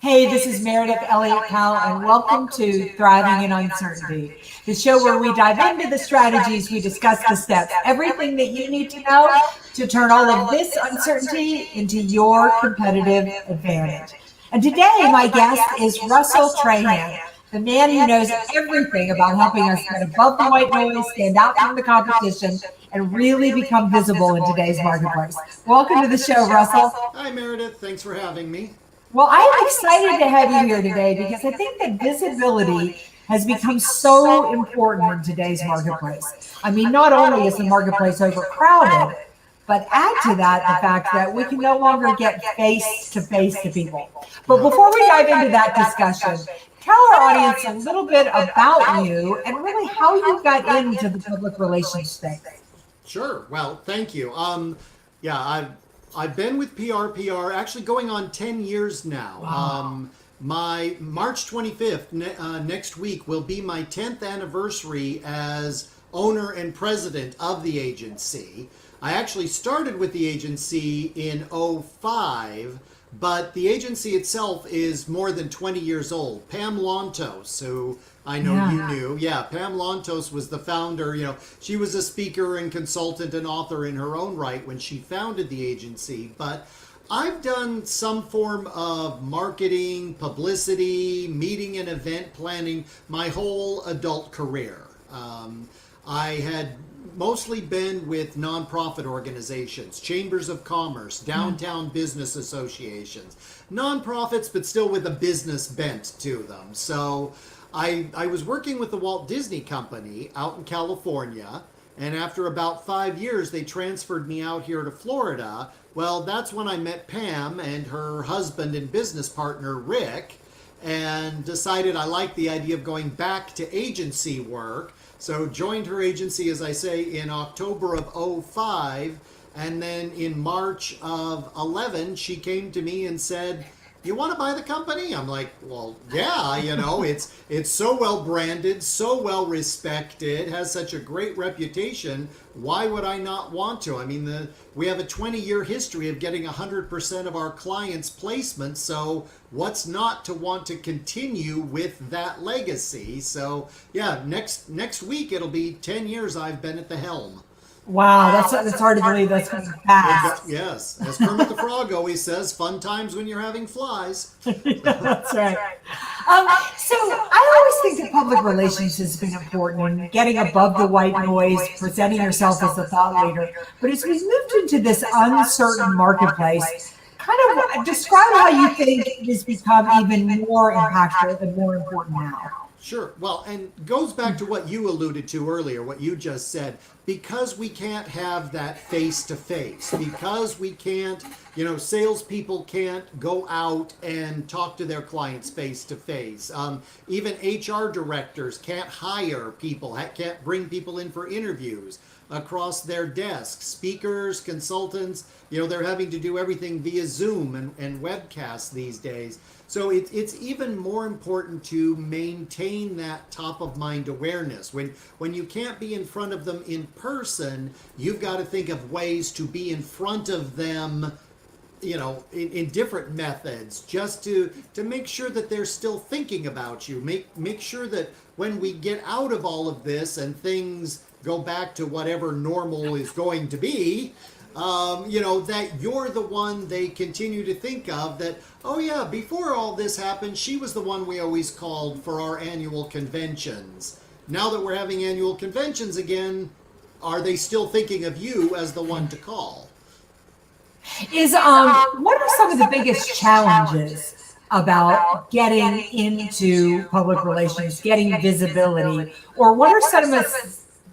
Hey, this is Meridith Elliott Powell, and welcome to Thriving in Uncertainty, the show where we dive into the strategies, we discuss the steps, everything that you need to know to turn all of this uncertainty into your competitive advantage. And today, my guest is Russell Trahan, the man who knows everything about helping us get above the white noise, stand out from the competition, and really become visible in today's marketplace. Welcome to the show, Russell. Hi, Meredith. Thanks for having me. Well, I'm excited to have you here today because I think that visibility has become so important in today's marketplace. I mean, not only is the marketplace overcrowded, but add to that the fact that we can no longer get face-to-face to people. But before we dive into that discussion, tell our audience a little bit about you and really how you got into the public relations space. Sure. Well, thank you. I've been with PR actually going on 10 years now. Wow. My March 25th next week will be my 10th anniversary as owner and president of the agency. I actually started with the agency in '05, but the agency itself is more than 20 years old. Pam Lontos, who I know you knew. Yeah, Pam Lontos was the founder. You know, she was a speaker and consultant and author in her own right when she founded the agency. But I've done some form of marketing, publicity, meeting and event planning my whole adult career. I had mostly been with nonprofit organizations, chambers of commerce, downtown business associations, nonprofits, but still with a business bent to them. So I was working with the Walt Disney Company out in California, and after about 5 years, they transferred me out here to Florida. Well, that's when I met Pam and her husband and business partner, Rick, and decided I liked the idea of going back to agency work. So joined her agency, as I say, in October of '05, and then in March of '11, she came to me and said, "You want to buy the company?" I'm like, well, yeah, you know, it's so well branded, so well respected, has such a great reputation. Why would I not want to? I mean, we have a 20-year history of getting 100% of our clients' placements, so what's not to want to continue with that legacy? So, yeah, next week it'll be 10 years I've been at the helm. Wow, that's hard to believe. That's coming fast. Yes, as Kermit the Frog always says, fun times when you're having flies. That's right. So I always think that public relations has been important in getting above the white noise, presenting yourself as a thought leader. But as we've moved into this uncertain marketplace, kind of describe how you think it has become even more impactful and more important now. Sure. Well, and goes back to what you alluded to earlier, what you just said, because we can't have that face-to-face, because we can't, salespeople can't go out and talk to their clients face-to-face. Even HR directors can't hire people, can't bring people in for interviews across their desks. Speakers, consultants, they're having to do everything via Zoom and webcasts these days. So it's even more important to maintain that top of mind awareness. When you can't be in front of them in person, you've got to think of ways to be in front of them, in different methods, just to make sure that they're still thinking about you. Make sure that when we get out of all of this and things go back to whatever normal is going to be, that you're the one they continue to think of, that, oh yeah, before all this happened, she was the one we always called for our annual conventions. Now that we're having annual conventions again, are they still thinking of you as the one to call? What are some of the biggest challenges about getting into public relations, getting visibility, or what are some of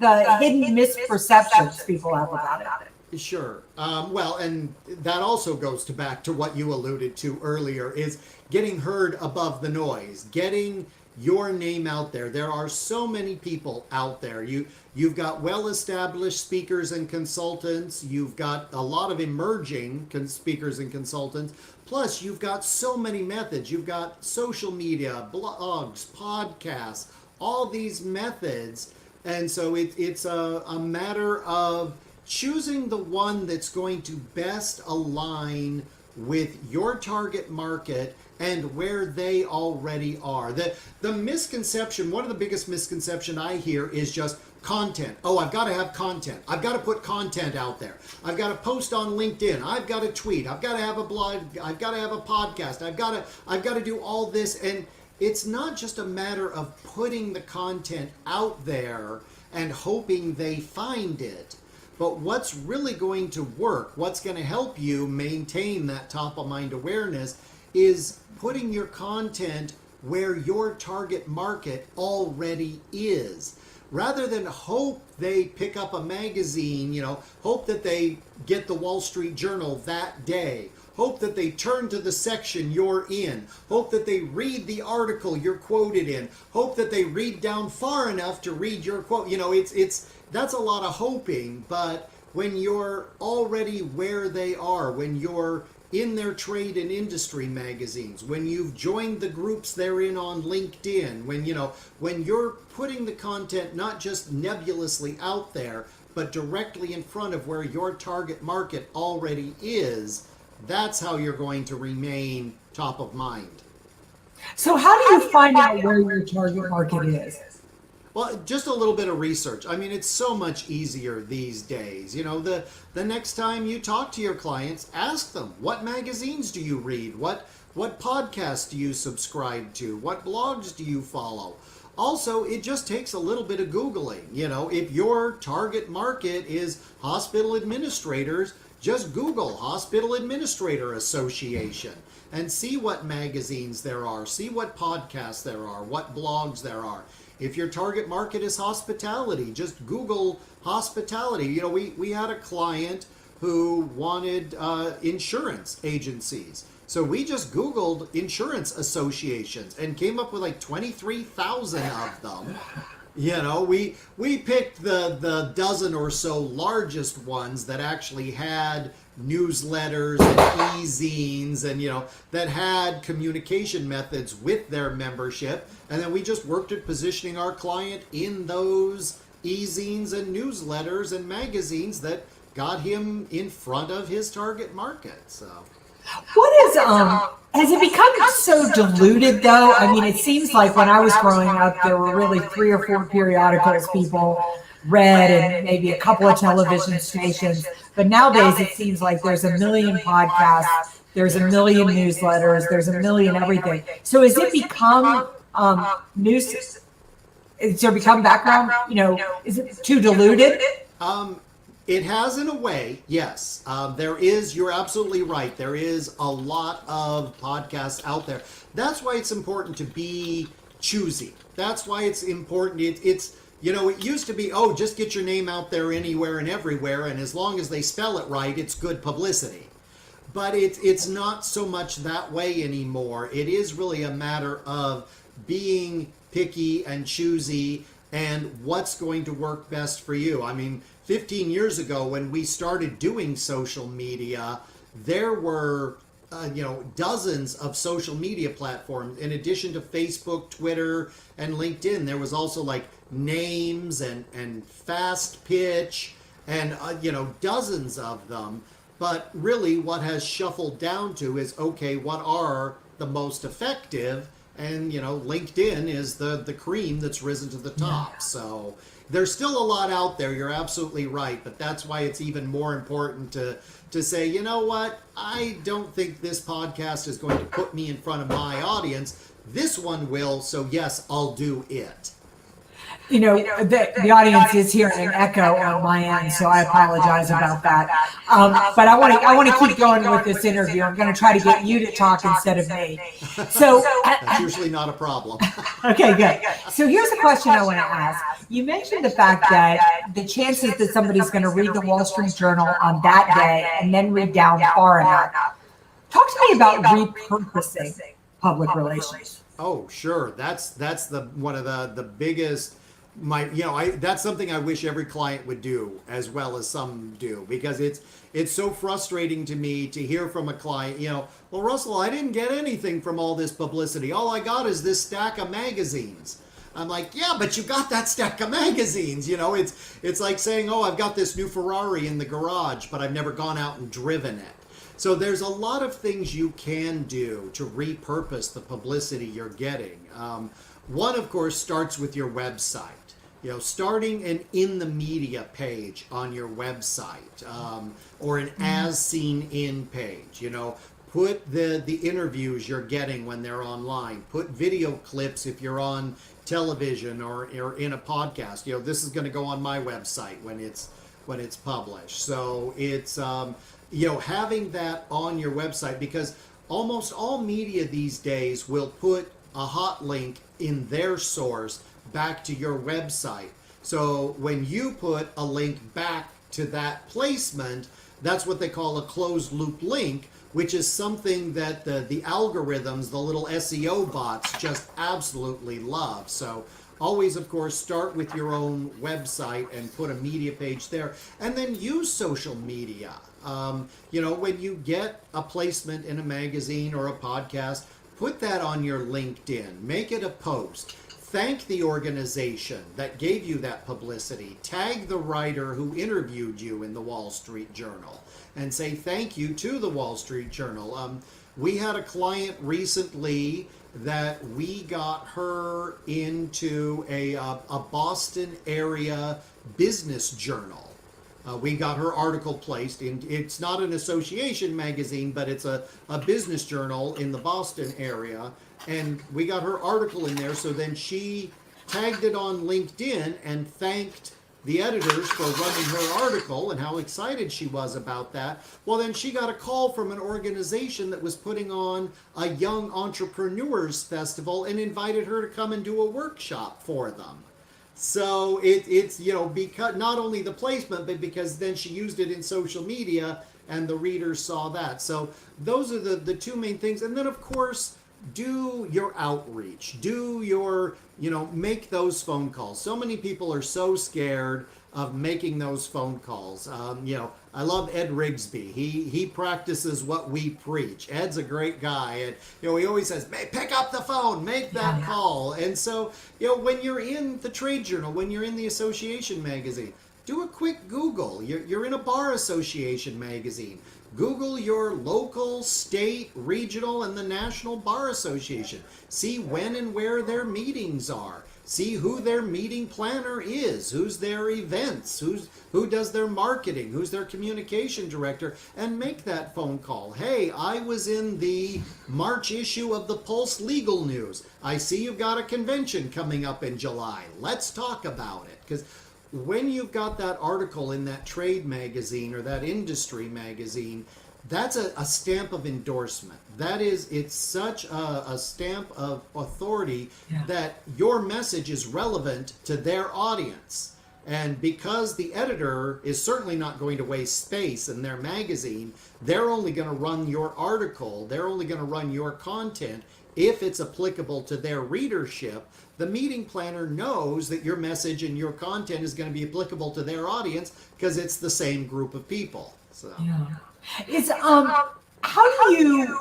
the hidden misperceptions people have about it? Sure. Well, and that also goes back to what you alluded to earlier, is getting heard above the noise, getting your name out there. There are so many people out there. You've got well-established speakers and consultants. You've got a lot of emerging speakers and consultants. Plus, you've got so many methods. You've got social media, blogs, podcasts, all these methods. And so it's a matter of choosing the one that's going to best align with your target market and where they already are. The misconception, one of the biggest misconception I hear is just content. Oh, I've got to have content. I've got to put content out there. I've got to post on LinkedIn. I've got to tweet. I've got to have a blog. I've got to have a podcast. I've got to do all this. And it's not just a matter of putting the content out there and hoping they find it. But what's really going to work, what's going to help you maintain that top of mind awareness is putting your content where your target market already is. Rather than hope they pick up a magazine, hope that they get the Wall Street Journal that day, hope that they turn to the section you're in, hope that they read the article you're quoted in, hope that they read down far enough to read your quote. That's a lot of hoping, but when you're already where they are, when you're in their trade and industry magazines, when you've joined the groups they're in on LinkedIn, when you're putting the content not just nebulously out there, but directly in front of where your target market already is, that's how you're going to remain top of mind. So how do you find out where your target market is? Well, just a little bit of research. I mean, it's so much easier these days. The next time you talk to your clients, ask them, what magazines do you read? What podcasts do you subscribe to? What blogs do you follow? Also, it just takes a little bit of Googling. If your target market is hospital administrators, just Google Hospital Administrator Association and see what magazines there are, see what podcasts there are, what blogs there are. If your target market is hospitality, just Google hospitality. We had a client who wanted insurance agencies. So we just Googled insurance associations and came up with like 23,000 of them. We picked the dozen or so largest ones that actually had newsletters and e-zines and that had communication methods with their membership, and then we just worked at positioning our client in those e-zines and newsletters and magazines that got him in front of his target market. So what is has it become so diluted though? I mean, it seems like when I was growing up there were really 3 or 4 periodicals people read and maybe a couple of television stations, but nowadays it seems like there's a million podcasts, there's a million newsletters, there's a million everything. So has it become news? It's become background, is it too diluted? It has in a way, yes. You're absolutely right. There is a lot of podcasts out there. That's why it's important to be choosy. That's why it's important. It used to be, just get your name out there anywhere and everywhere, and as long as they spell it right, it's good publicity. But it's not so much that way anymore. It is really a matter of being picky and choosy and what's going to work best for you. I mean, 15 years ago when we started doing social media, there were dozens of social media platforms. In addition to Facebook, Twitter, and LinkedIn, there was also like Names and Fast Pitch and dozens of them. But really what has shuffled down to is, okay, what are the most effective? And LinkedIn is the cream that's risen to the top. Yeah. So there's still a lot out there. You're absolutely right. But that's why it's even more important to say, you know what? I don't think this podcast is going to put me in front of my audience. This one will. So yes, I'll do it. The audience is hearing an echo on my end, so I apologize about that. But I want to keep going with this interview. I'm going to try to get you to talk instead of me. So that's usually not a problem. Okay, good. So here's a question I want to ask. You mentioned the fact that the chances that somebody's going to read the Wall Street Journal on that day and then read down far enough. Talk to me about repurposing public relations. Oh, sure. That's one of the biggest. That's something I wish every client would do as well as some do, because it's so frustrating to me to hear from a client, well, Russell, I didn't get anything from all this publicity. All I got is this stack of magazines. I'm like, yeah, but you got that stack of magazines. It's like saying, oh, I've got this new Ferrari in the garage, but I've never gone out and driven it. So there's a lot of things you can do to repurpose the publicity you're getting. One, of course, starts with your website. Starting an in the media page on your website, or an as seen in page. Put the interviews you're getting when they're online. Put video clips if you're on television or in a podcast. This is going to go on my website when it's published. So it's having that on your website, because almost all media these days will put a hot link in their source back to your website. So when you put a link back to that placement, that's what they call a closed loop link, which is something that the algorithms, the little SEO bots, just absolutely love. So always, of course, start with your own website and put a media page there, and then use social media. When you get a placement in a magazine or a podcast, put that on your LinkedIn. Make it a post. Thank the organization that gave you that publicity. Tag the writer who interviewed you in the Wall Street Journal and say thank you to the Wall Street Journal. We had a client recently that we got her into a Boston area business journal. We got her article placed in, it's not an association magazine, but it's a business journal in the Boston area. And we got her article in there, so then she tagged it on LinkedIn and thanked the editors for running her article and how excited she was about that. Well, then she got a call from an organization that was putting on a Young Entrepreneurs Festival and invited her to come and do a workshop for them. So it's because not only the placement, but because then she used it in social media and the readers saw that. So those are the two main things. And then, of course, do your outreach, make those phone calls. So many people are so scared of making those phone calls. I love Ed Rigsby. He practices what we preach. Ed's a great guy, and he always says, pick up the phone, make that call. And so, when you're in the trade journal, when you're in the association magazine, do a quick Google. You're in a bar association magazine. Google your local, state, regional, and the National Bar Association. See when and where their meetings are. See who their meeting planner is, who's their events, who does their marketing, who's their communication director, and make that phone call. Hey, I was in the March issue of the Pulse Legal News. I see you've got a convention coming up in July. Let's talk about it. Because when you've got that article in that trade magazine or that industry magazine, that's a stamp of endorsement. It's such a stamp of authority that your message is relevant to their audience. And because the editor is certainly not going to waste space in their magazine, they're only going to run your article, they're only going to run your content if it's applicable to their readership. The meeting planner knows that your message and your content is going to be applicable to their audience because it's the same group of people. So how do you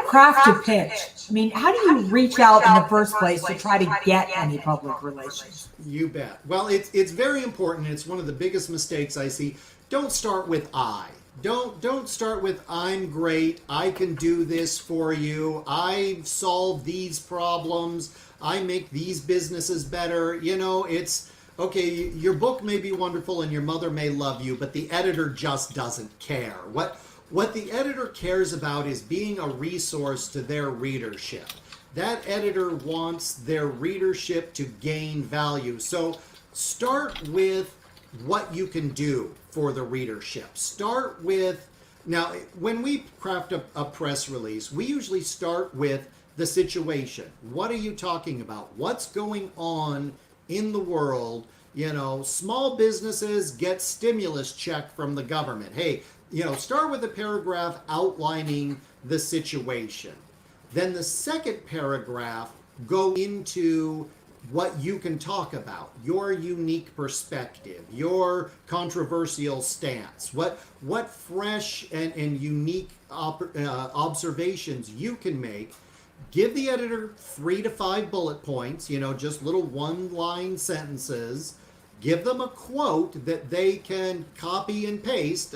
craft a pitch? I mean, how do you reach out in the first place to try to get any public relations? You bet. Well, it's very important. It's one of the biggest mistakes I see. Don't start with I. Don't start with I'm great, I can do this for you, I've solved these problems, I make these businesses better. It's okay, your book may be wonderful and your mother may love you, but the editor just doesn't care. What the editor cares about is being a resource to their readership. That editor wants their readership to gain value. So start with what you can do for the readership. Start with, now when we craft a press release, we usually start with the situation. What are you talking about? What's going on in the world? Small businesses get stimulus check from the government. Hey, start with a paragraph outlining the situation. Then the second paragraph, go into what you can talk about, your unique perspective, your controversial stance, what fresh and unique observations you can make. Give the editor 3 to 5 bullet points, just little one-line sentences. Give them a quote that they can copy and paste.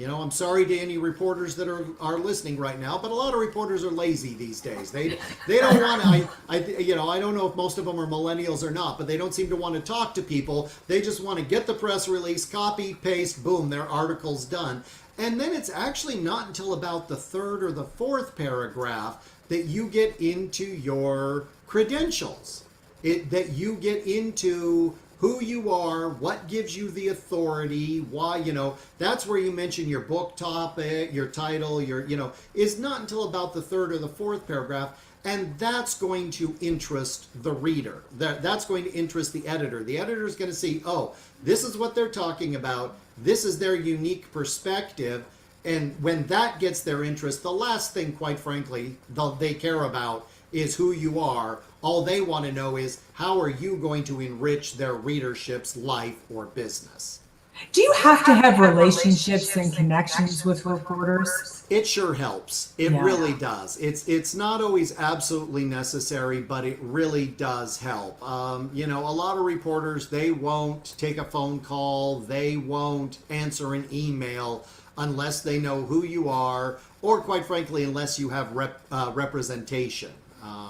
I'm sorry to any reporters that are listening right now, but a lot of reporters are lazy these days. They don't want to. I don't know if most of them are millennials or not, but they don't seem to want to talk to people. They just want to get the press release, copy, paste, boom, their article's done. And then it's actually not until about the third or the fourth paragraph that you get into your credentials. That you get into who you are, what gives you the authority, why, that's where you mention your book topic, your title, is not until about the third or the fourth paragraph. And that's going to interest the reader. That's going to interest the editor. The editor is going to see, oh, this is what they're talking about. This is their unique perspective. And when that gets their interest, the last thing, quite frankly, they care about is who you are. All they want to know is how are you going to enrich their readership's life or business. Do you have to have relationships and connections with reporters? It sure helps. It really does. It's not always absolutely necessary, but it really does help. A lot of reporters, they won't take a phone call. They won't answer an email unless they know who you are, or quite frankly, unless you have representation.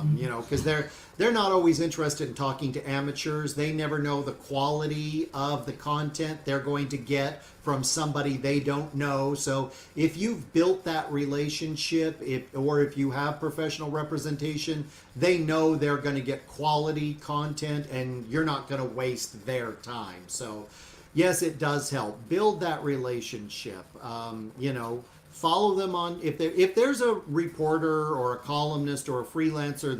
Because they're not always interested in talking to amateurs. They never know the quality of the content they're going to get from somebody they don't know. So if you've built that relationship, if you have professional representation, they know they're going to get quality content and you're not going to waste their time. So yes, it does help. Build that relationship. Follow them on, if there's a reporter or a columnist or a freelancer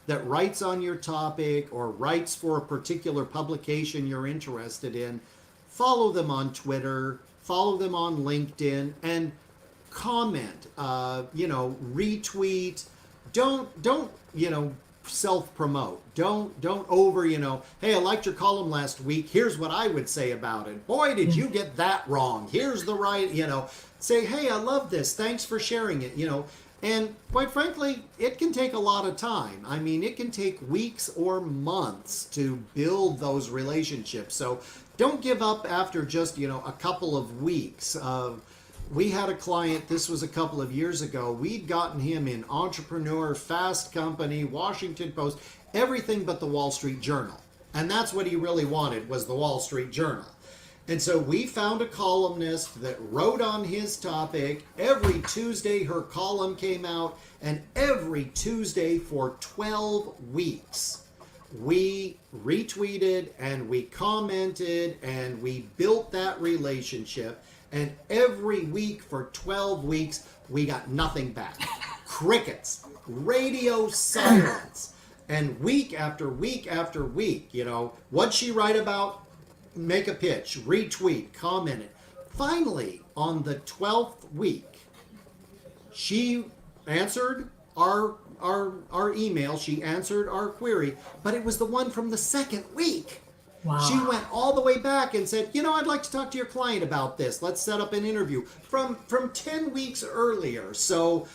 that writes on your topic or writes for a particular publication you're interested in, follow them on Twitter, follow them on LinkedIn, and comment, retweet. Don't self-promote. Don't over, hey, I liked your column last week. Here's what I would say about it. Boy, did you get that wrong. Here's the right, say, hey, I love this. Thanks for sharing it, And quite frankly, it can take a lot of time. I mean, it can take weeks or months to build those relationships. So don't give up after just, a couple of weeks. We had a client, this was a couple of years ago. We'd gotten him in Entrepreneur, Fast Company, Washington Post, everything but the Wall Street Journal. And that's what he really wanted, was the Wall Street Journal. And so we found a columnist that wrote on his topic. Every Tuesday her column came out, and every Tuesday for 12 weeks we retweeted and we commented and we built that relationship. And every week for 12 weeks we got nothing back. Crickets, radio silence. And week after week after week, what'd she write about? Make a pitch, retweet, comment it. Finally, on the 12th week, she answered our email, she answered our query, but it was the one from the second week. Wow. She went all the way back and said, I'd like to talk to your client about this. Let's set up an interview from 10 weeks earlier. So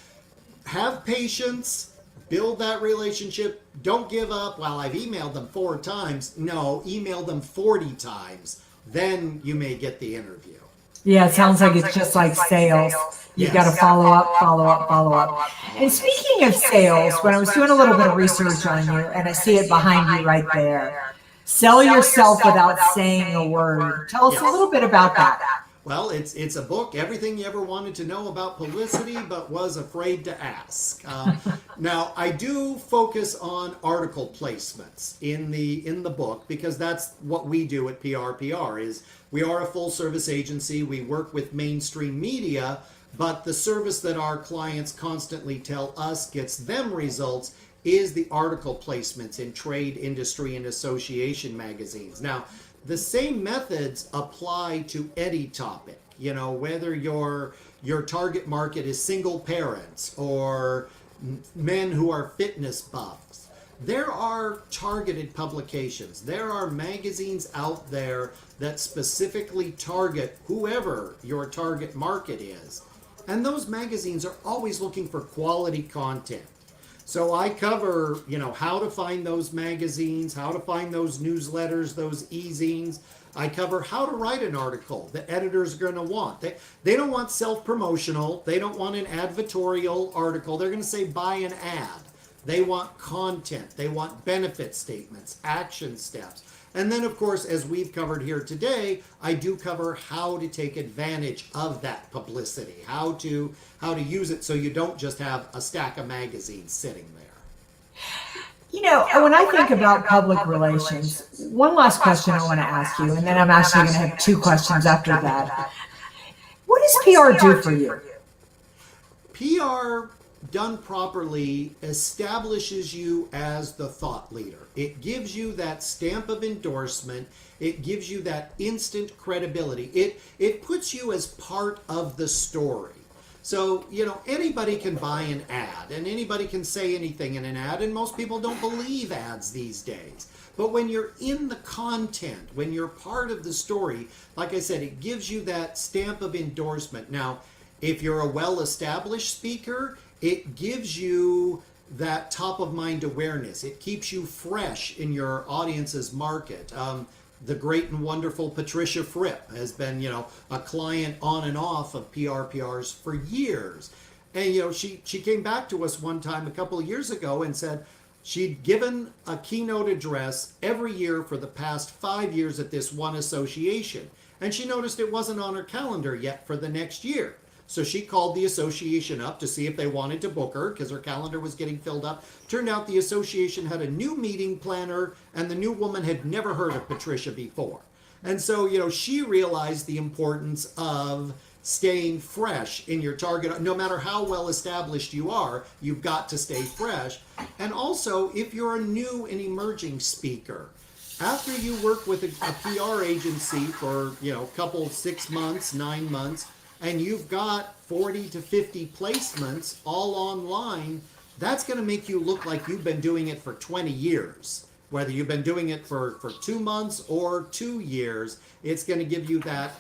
have patience. Build that relationship. Don't give up. Well, I've emailed them 4 times. No, email them 40 times. Then you may get the interview. Yeah, it sounds like it's just like sales. You've got to follow up. And speaking of sales, when I was doing a little bit of research on you, and I see it behind you right there, sell yourself without saying a word. Tell us a little bit about that. Well, it's a book, everything you ever wanted to know about publicity but was afraid to ask. Now, I do focus on article placements in the book because that's what we do at PRPR. Is we are a full service agency. We work with mainstream media, but the service that our clients constantly tell us gets them results is the article placements in trade, industry, and association magazines. Now, the same methods apply to any topic, whether your target market is single parents or men who are fitness buffs. There are targeted publications. There are magazines out there that specifically target whoever your target market is. And those magazines are always looking for quality content. So I cover, how to find those magazines, how to find those newsletters, those e-zines. I cover how to write an article that editors are going to want. They don't want self-promotional. They don't want an advertorial article. They're going to say buy an ad. They want content. They want benefit statements, action steps. And then, of course, as we've covered here today, I do cover how to take advantage of that publicity, how to use it so you don't just have a stack of magazines sitting there. When I think about public relations, one last question I want to ask you, and then I'm actually going to have two questions after that. What does PR do for you? PR done properly establishes you as the thought leader. It gives you that stamp of endorsement. It gives you that instant credibility. It puts you as part of the story. So, anybody can buy an ad and anybody can say anything in an ad, and most people don't believe ads these days. But when you're in the content, when you're part of the story, like I said, it gives you that stamp of endorsement. Now, if you're a well-established speaker, it gives you that top-of-mind awareness. It keeps you fresh in your audience's market. The great and wonderful Patricia Fripp has been, a client on and off of PRs for years. And, she came back to us one time a couple of years ago and said she'd given a keynote address every year for the past 5 years at this one association. And she noticed it wasn't on her calendar yet for the next year. So she called the association up to see if they wanted to book her because her calendar was getting filled up. Turned out the association had a new meeting planner and the new woman had never heard of Patricia before. And so, she realized the importance of staying fresh in your target. No matter how well established you are, you've got to stay fresh. And also, if you're a new and emerging speaker, after you work with a PR agency for, a couple, 6 months, 9 months, and you've got 40 to 50 placements all online, that's going to make you look like you've been doing it for 20 years. Whether you've been doing it for 2 months or 2 years, it's going to give you that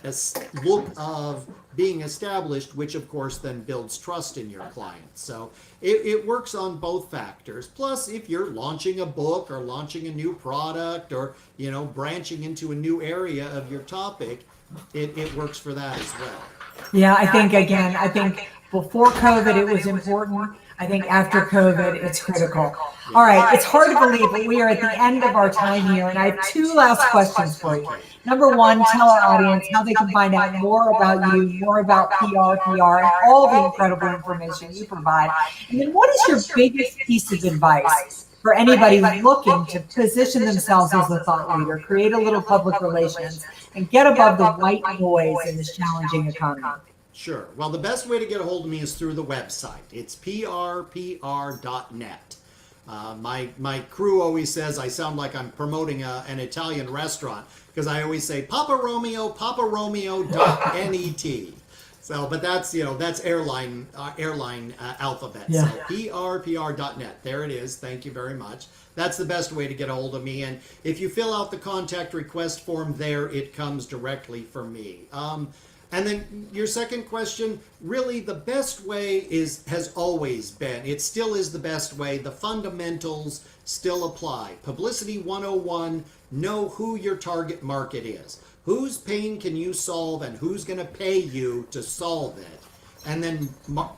look of being established, which of course then builds trust in your clients. So it works on both factors. Plus, if you're launching a book or launching a new product or, branching into a new area of your topic, it works for that as well. Yeah, I think before COVID, it was important. I think after COVID, it's critical. All right, it's hard to believe, but we are at the end of our time here, and I have two last questions for you. Number one, tell our audience how they can find out more about you, more about PR, and all the incredible information you provide. And then what is your biggest piece of advice for anybody looking to position themselves as a thought leader, create a little public relations, and get above the white noise in this challenging economy? Sure. Well, the best way to get a hold of me is through the website. It's prpr.net. My crew always says I sound like I'm promoting an Italian restaurant because I always say Papa Romeo, paparomeo.net. So, but that's airline alphabet. Yeah. So prpr.net. There it is. Thank you very much. That's the best way to get a hold of me. And if you fill out the contact request form there, it comes directly from me. And then your second question, really the best way has always been, it still is the best way. The fundamentals still apply. Publicity 101, know who your target market is. Whose pain can you solve and who's going to pay you to solve it? And then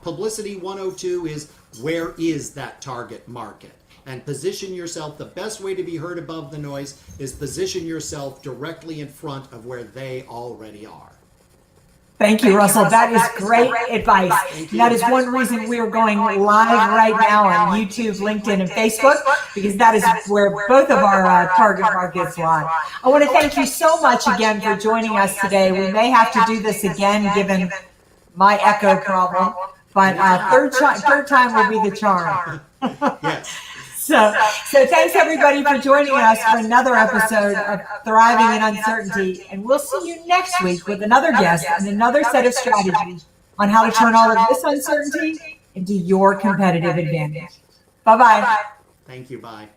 Publicity 102 is, where is that target market? And position yourself. The best way to be heard above the noise is position yourself directly in front of where they already are. Thank you, Russell. That is great advice. That is one reason we are going live right now on YouTube, LinkedIn, and Facebook, because that is where both of our target markets lie. I want to thank you so much again for joining us today. We may have to do this again given my echo problem, but third time will be the charm. Yes. So thanks everybody for joining us for another episode of Thriving in Uncertainty. And we'll see you next week with another guest and another set of strategies on how to turn all of this uncertainty into your competitive advantage. Bye-bye. Thank you. Bye.